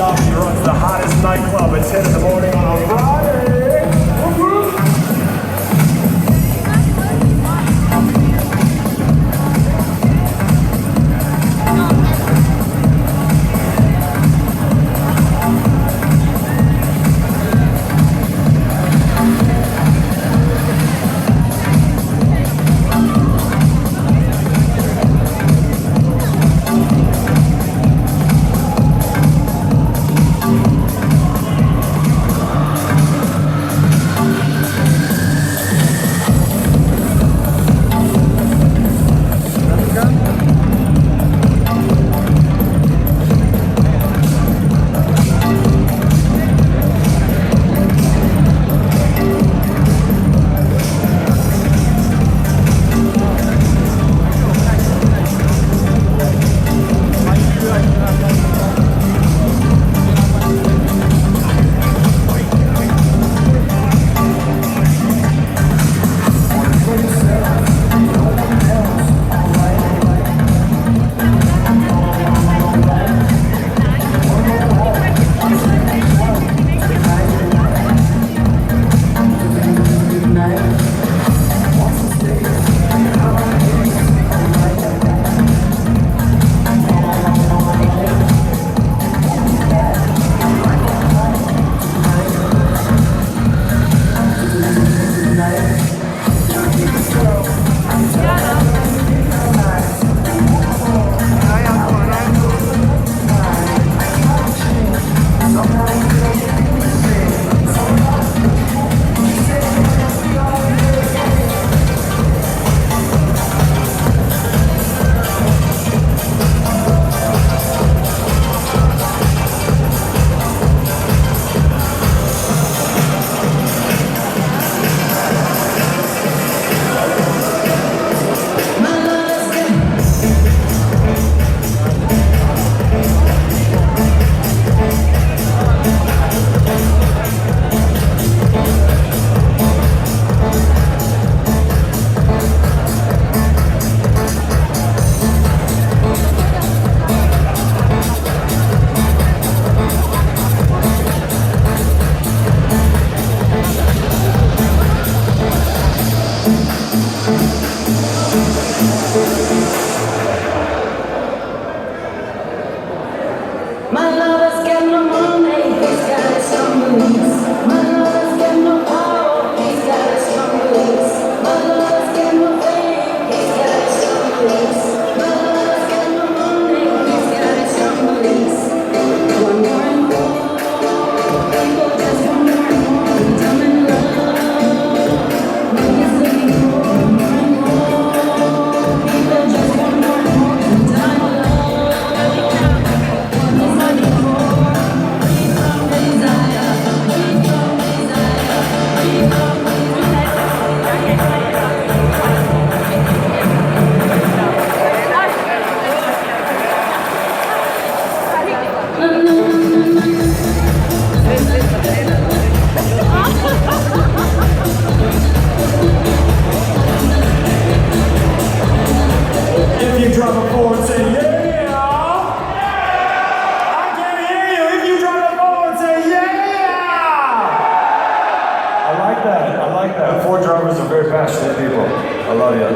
up. He runs the hottest nightclub at 10 in the morning on a Friday. Woo-woo. My lover's got no money, he's got his own beliefs. My lover's got no power, he's got his own beliefs. My lover's got no fame, he's got his own beliefs. My lover's got no money, he's got his own beliefs. One more and more, people just want more and more. I'm in love, what he's looking for. More and more, people just want more and more. I'm in love. If you drop a forward, say yeah. I can't hear you. If you drop a forward, say yeah. I like that. I like that. Ford drivers are very passionate people. I love you.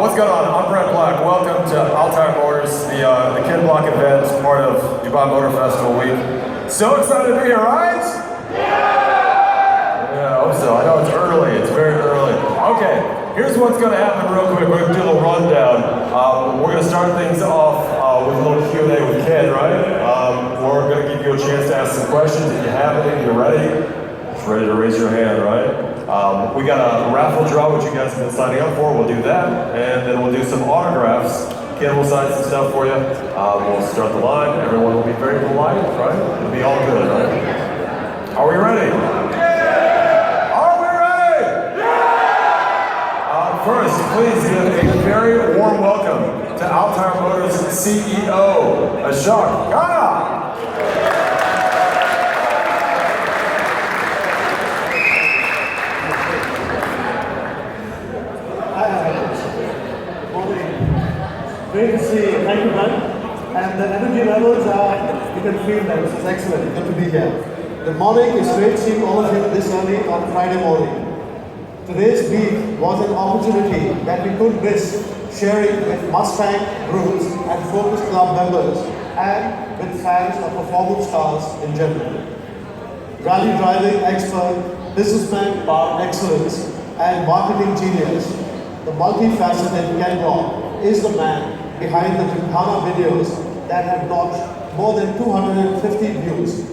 What's going on? I'm Brett Black. Welcome to Tayer Motors, the Kid Block event, part of Dubai Motor Festival Week. So excited to be here, right? Yeah, I hope so. I know it's early. It's very early. Okay, here's what's going to happen real quick. We're going to do a little rundown. We're going to start things off with a little Q&A with Ken, right? We're going to give you a chance to ask some questions. If you have it, if you're ready, just ready to raise your hand, right? We got a raffle draw, which you guys have been signing up for. We'll do that, and then we'll do some autographs. Ken will sign some stuff for you. We'll start the line. Everyone will be very polite, right? It'll be all good, right? Are we ready? Yeah! Are we ready? Yeah! First, please give a very warm welcome to Tayer Motors CEO, Ashok Khanna. Great to see you. Thank you, man. and the energy levels are, you can feel them, so it's excellent, good to be here. Good morning, it's great seeing all of you this early on Friday morning. Today's meet was an opportunity that we could miss sharing with Mustang groups and Focus Club members and with fans of performance cars in general. Rally driving expert, businessman par excellence, and marketing genius, the multifaceted Ken Block is the man behind the Gymkhana videos that have notched more than 250 views.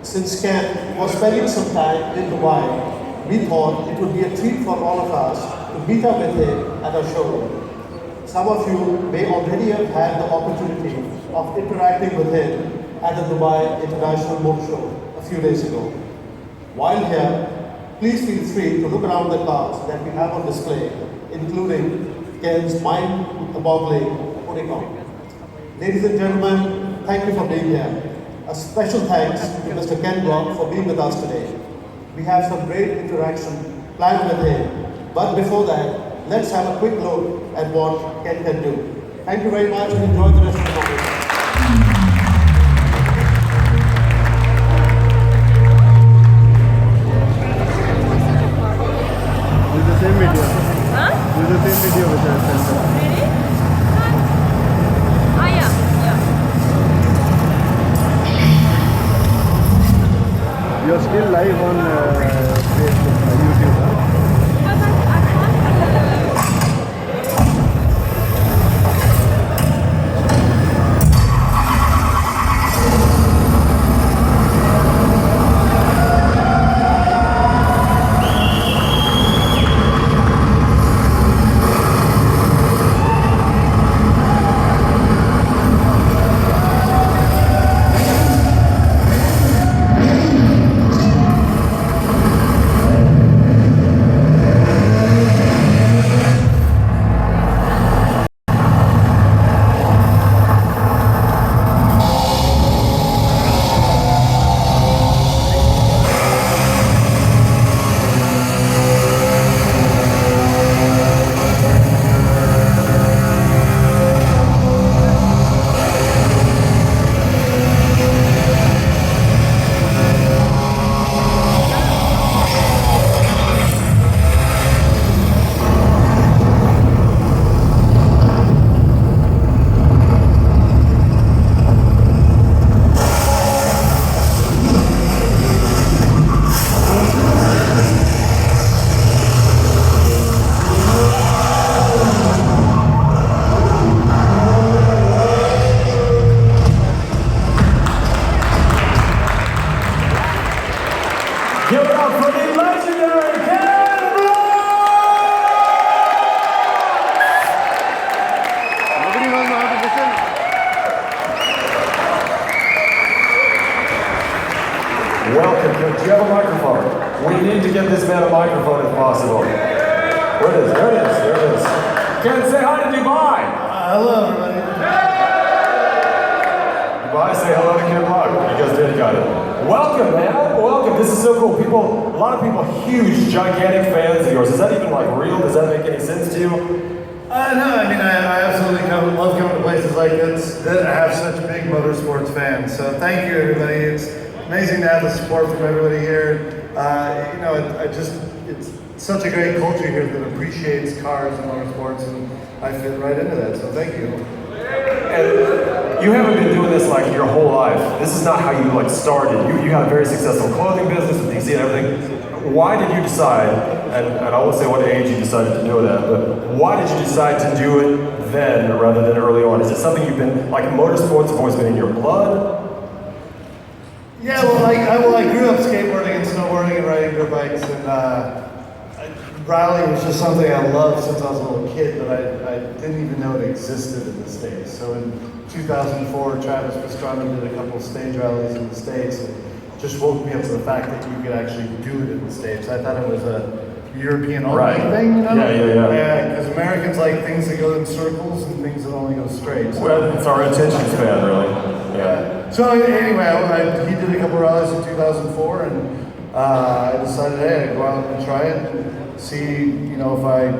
Since Ken was spending some time in Dubai, we thought it would be a treat for all of us to meet up with him at our showroom. Some of you may already have had the opportunity of interacting with him at the Dubai International Motor Show a few days ago. While here, please feel free to look around the cars that we have on display, including Ken's mind-boggling unicorn. Ladies and gentlemen, thank you for being here. A special thanks to Mr. Ken Block for being with us today. We have some great interaction planned with him, but before that, let's have a quick look at what Ken can do. Thank you very much and enjoy the rest of the morning. Same video. Huh? This is the same video with the sensor. Really? Ah, yeah. You're still live on Facebook, YouTube. Huh? Because I can't. Give it up for the legendary Ken Nobody knows how to listen. Welcome. Do you have a microphone? We need to get this man a microphone if possible. Where it is? There it is. There it is. Ken, say hi to Dubai. Hello everybody. Dubai, say hello to Ken Block. You guys did got it. Welcome, man. Welcome. This is so cool. A lot of people, huge, gigantic fans of yours. Is that even like real? Does that make any sense to you? No, I mean, I absolutely love coming to places like this that have such big motorsports fans. So thank you, everybody. It's amazing to have the support from everybody here. It's such a great culture here that appreciates cars and motorsports, and I fit right into that. So thank you. And you haven't been doing this like your whole life. This is not how you like started. You had a very successful clothing business with DC and everything. Why did you decide, and I won't say what age you decided to do it at, but why did you decide to do it then rather than early on? Is it something you've been, like motorsports have always been in your blood? Yeah, well, I grew up skateboarding and snowboarding and riding dirt bikes, and rally was just something I loved since I was a little kid, but I didn't even know it existed in the States. So in 2004, Travis Pastrana did a couple of stage rallies in the States, and just woke me up to the fact that you could actually do it in the States. I thought it was a European only thing, you know? Yeah. Because Americans like things that go in circles and things that only go straight. So. Well, it's our attention span, really. Yeah. So anyway, he did a couple of rallies in 2004, and I decided, hey, I'd go out and try it, see, if I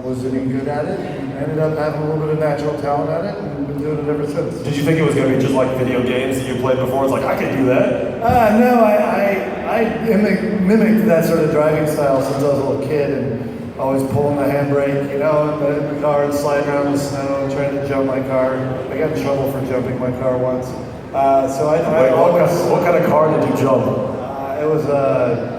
was any good at it, and ended up having a little bit of natural talent at it, and been doing it ever since. Did you think it was going to be just like video games that you played before? It's like, I could do that. No, I mimicked that sort of driving style since I was a little kid, and always pulling the handbrake, you know, in the car and sliding around the snow, trying to jump my car. I got in trouble for jumping my car once. Wait, what kind of car did you jump? It was a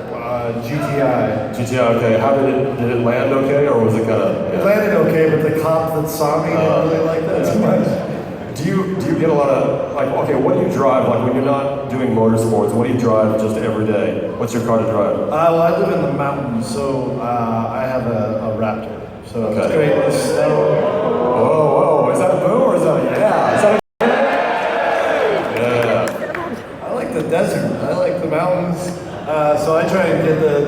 GTI. GTI, okay. How did it land okay, or was it kind of... It landed okay, but the cop that saw me didn't really like that too much. Do you get a lot of, like, okay, what do you drive? Like, when you're not doing motorsports, what do you drive just every day? What's your car to drive? Well, I live in the mountains, so I have a Raptor. So Okay. it's great in the snow. Whoa, is that a boom or is that a... Yeah, is that a... Yeah. I like the desert. I like the mountains. So I try and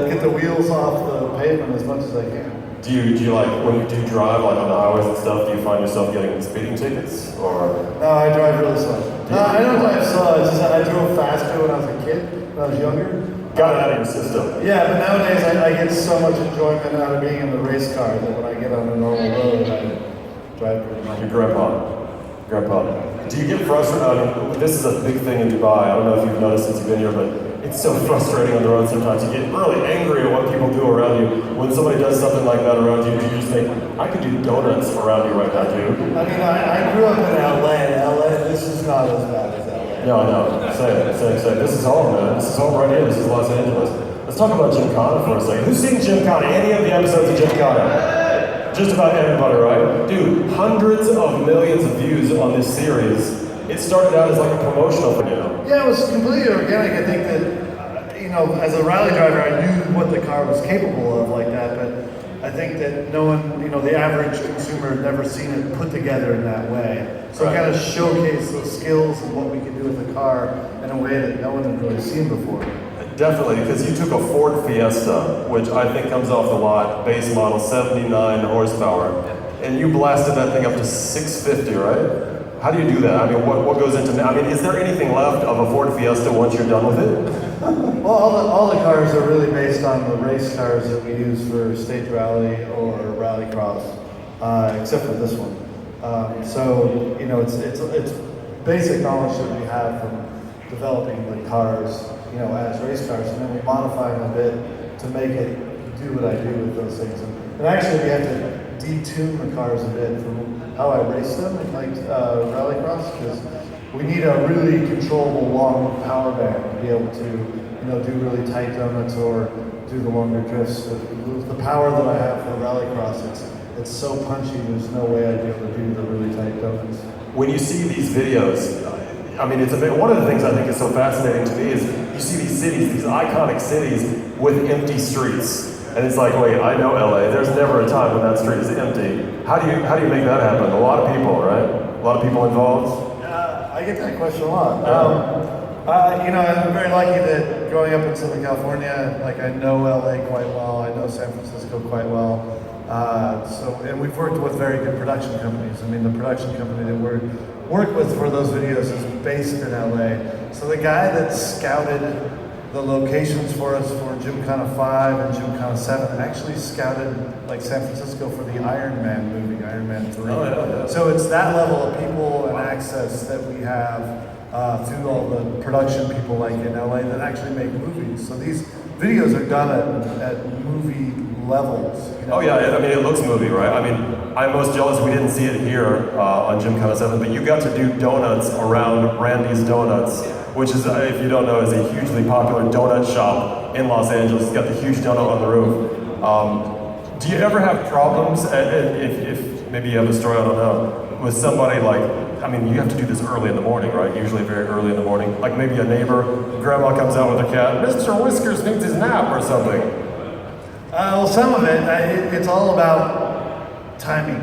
get the wheels off the pavement as much as I can. Do you like, when you do drive, like on the highways and stuff, do you find yourself getting speeding tickets, or? No, I drive really slow. No, I don't drive slow. It's just that I drove faster when I was a kid, when I was younger. Got it out of your system. Yeah, but nowadays I get so much enjoyment out of being in the race car that when I get on a normal road, I drive pretty much. Your grandpa. Do you get frustrated? This is a big thing in Dubai. I don't know if you've noticed since you've been here, but it's so frustrating on the road sometimes. You get really angry at what people do around you. When somebody does something like that around you, you just think, I could do donuts around you right now, dude. I mean, I grew up in LA. This is not as bad as LA. No, I know. Same. This is home, man. This is home right here. This is Los Angeles. Let's talk about Gymkhana for a second. Who's seen Gymkhana? Any of the episodes of Gymkhana? Just about everybody, right? Dude, hundreds of millions of views on this series. It started out as like a promotional video. Yeah, it was completely organic. I think that, as a rally driver, I knew what the car was capable of like that, but I think that no one, the average consumer had never seen it put together in that way. So Right. it kind of showcased those skills and what we could do with the car in a way that no one had really seen before. Definitely, because you took a Ford Fiesta, which I think comes off the lot, base model, 79 horsepower, and you blasted that thing up to 650, right? How do you do that? I mean, what goes into... I mean, is there anything left of a Ford Fiesta once you're done with it? Well, all the cars are really based on the race cars that we use for stage rally or rallycross, except for this one. It's basic knowledge that we have from developing the cars, as race cars, and then we modify them a bit to make it do what I do with those things. And actually, we have to detune the cars a bit from how I race them in rallycross, because we need a really controllable long power band to be able to, do really tight donuts or do the longer drifts. With the power that I have for rallycross, it's so punchy. There's no way I'd be able to do the really tight donuts. When you see these videos, I mean, one of the things I think is so fascinating to me is you see these cities, these iconic cities with empty streets. And it's like, wait, I know LA. There's never a time when that street is empty. How do you make that happen? A lot of people, right? A lot of people involved. I get that question a lot. I'm very lucky that growing up in Southern California, I know LA quite well. I know San Francisco quite well. And we've worked with very good production companies. I mean, the production company that we work with for those videos is based in LA. So the guy that scouted the locations for us for Gymkhana 5 and Gymkhana 7 actually scouted San Francisco for the Iron Man movie, Iron Man 3. Oh, yeah. So it's that level of people and access that we have through all the production people in LA that actually make movies. So these videos are done at movie levels. Oh yeah, I mean, it looks movie, right? I mean, I'm most jealous we didn't see it here on Gymkhana 7, but you got to do donuts around Randy's Donuts, which is, if you don't know, is a hugely popular donut shop in Los Angeles. It's got the huge donut on the roof. Do you ever have problems, if maybe you have a story, I don't know, with somebody I mean, you have to do this early in the morning, right? Usually very early in the morning. Like maybe a neighbor, grandma comes out with her cat, Mr. Whiskers needs his nap or something. Well, some of it's all about timing.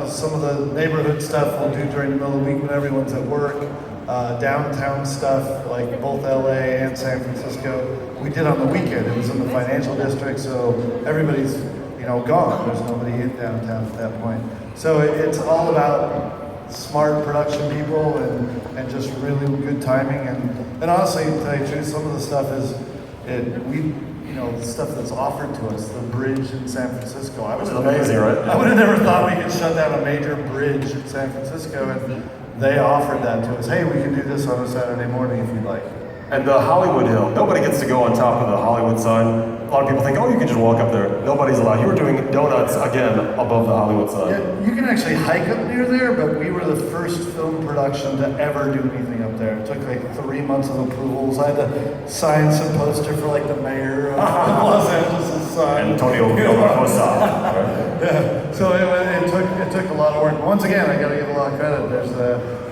Some of the neighborhood stuff we'll do during the middle of the week when everyone's at work. Downtown stuff, like both LA and San Francisco, we did on the weekend. It was in the financial district, so everybody's gone. There's nobody in downtown at that point. So it's all about smart production people and just really good timing. And honestly, to tell you the truth, some of the stuff is the stuff that's offered to us, the bridge in San Francisco. Which is amazing, right? I would have never thought we could shut down a major bridge in San Francisco, and they offered that to us. Hey, we can do this on a Saturday morning if you'd like. And the Hollywood Hill, nobody gets to go on top of the Hollywood sign. A lot of people think, oh, you can just walk up there. Nobody's allowed. You were doing donuts, again, above the Hollywood sign. Yeah, you can actually hike up near there, but we were the first film production to ever do anything up there. It took like 3 months of approvals. I had to sign some poster for like the mayor of Los Angeles' son. Antonio Costa. Yeah, so it took a lot of work. But once again, I got to give a lot of credit. There's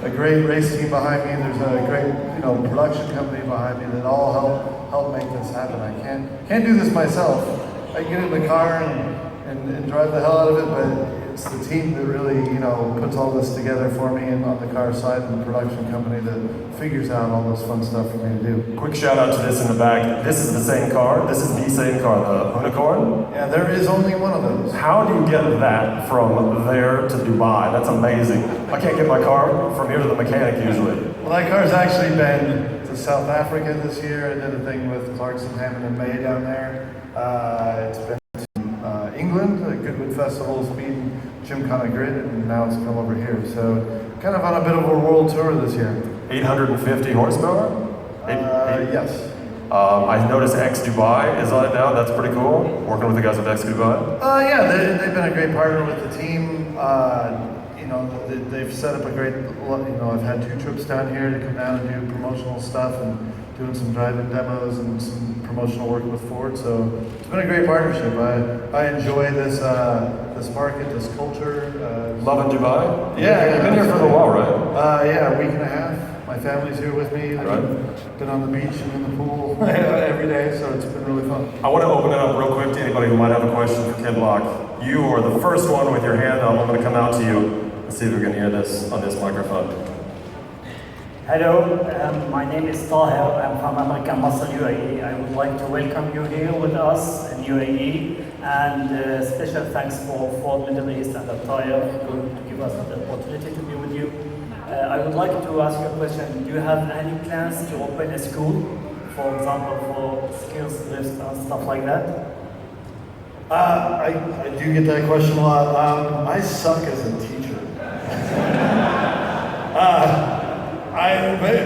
a great race team behind me. There's a great production company behind me that all help make this happen. I can't do this myself. I get in the car and drive the hell out of it, but it's the team that really puts all this together for me, and on the car side, and the production company that figures out all this fun stuff for me to do. Quick shout out to this in the back. This is the same car. This is the same car, the unicorn. Yeah, there is only one of those. How do you get that from there to Dubai? That's amazing. I can't get my car from here to the mechanic usually. Well, that car's actually been to South Africa this year. I did a thing with Clarkson, Hammond, and May down there. It's been to England, the Goodwood Festival's meeting Gymkhana Grid, and now it's come over here. So kind of on a bit of a world tour this year. 850 horsepower? Yes. I noticed X Dubai is on it now. That's pretty cool. Working with the guys at X Dubai. Yeah, they've been a great partner with the team. They've set up a great, I've had 2 trips down here to come down and do promotional stuff and doing some drive-in demos and some promotional work with Ford. So it's been a great partnership. I enjoy this market, this culture. Loving Dubai? Yeah. You've been here for a little while, right? Yeah, a week and a half. My family's here with me. I've been on the beach and in the pool every day, so it's been really fun. I want to open it up real quick to anybody who might have a question for Ken Block. You are the first one with your hand up. I'm going to come out to you. Let's see if we can hear this on this microphone. Hello, my name is Tayer. I'm from American Muscle, UAE. I would like to welcome you here with us in UAE, and special thanks for Ford Middle East and Tayer to give us the opportunity to be with you. I would like to ask you a question. Do you have any plans to open a school, for example, for skills lifts and stuff like that? I do get that question a lot. I suck as a teacher.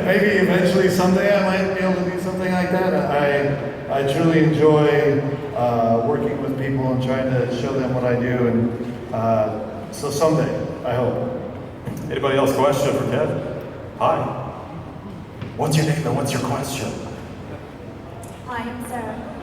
Maybe eventually someday I might be able to do something like that. I truly enjoy working with people and trying to show them what I do, and so someday, I hope. Anybody else question for Ken? Hi. What's your name and what's your question? Hi, I'm Sarah.